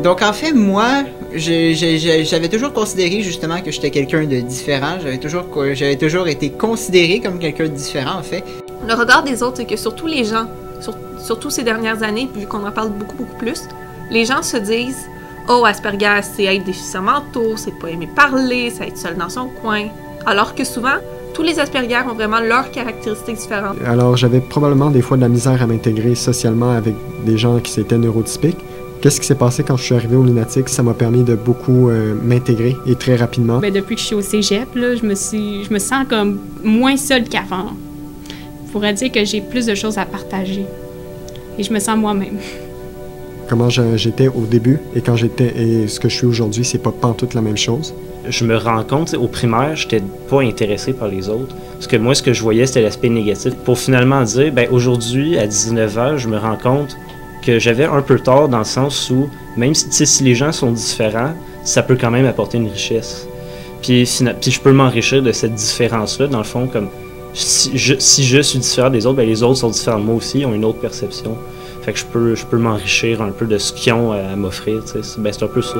Donc en fait, moi, j'avais toujours considéré justement que j'étais quelqu'un de différent. J'avais toujours été considéré comme quelqu'un de différent, en fait. Le regard des autres, c'est que surtout les gens, surtout ces dernières années, vu qu'on en parle beaucoup plus, les gens se disent « Oh, Asperger, c'est être déficient mentaux, c'est pas aimer parler, c'est être seul dans son coin. » Alors que souvent, tous les Asperger ont vraiment leurs caractéristiques différentes. Alors, j'avais probablement des fois de la misère à m'intégrer socialement avec des gens qui étaient neurotypiques. Qu'est-ce qui s'est passé quand je suis arrivé au Lunatique? Ça m'a permis de beaucoup m'intégrer et très rapidement. Bien, depuis que je suis au cégep, là, je me sens comme moins seule qu'avant. Je pourrais dire que j'ai plus de choses à partager. Et je me sens moi-même. Comment j'étais au début et quand j'étais et ce que je suis aujourd'hui, c'est pas pantoute la même chose. Je me rends compte, au primaire, j'étais pas intéressé par les autres. Parce que moi, ce que je voyais, c'était l'aspect négatif. Pour finalement dire, ben aujourd'hui, à 19 ans, je me rends compte que j'avais un peu tort dans le sens où, même si les gens sont différents, ça peut quand même apporter une richesse. Puis je peux m'enrichir de cette différence-là, dans le fond, comme si je suis différent des autres, ben les autres sont différents de moi aussi, ils ont une autre perception. Fait que je peux m'enrichir un peu de ce qu'ils ont à m'offrir, tu sais. Ben, c'est un peu ça.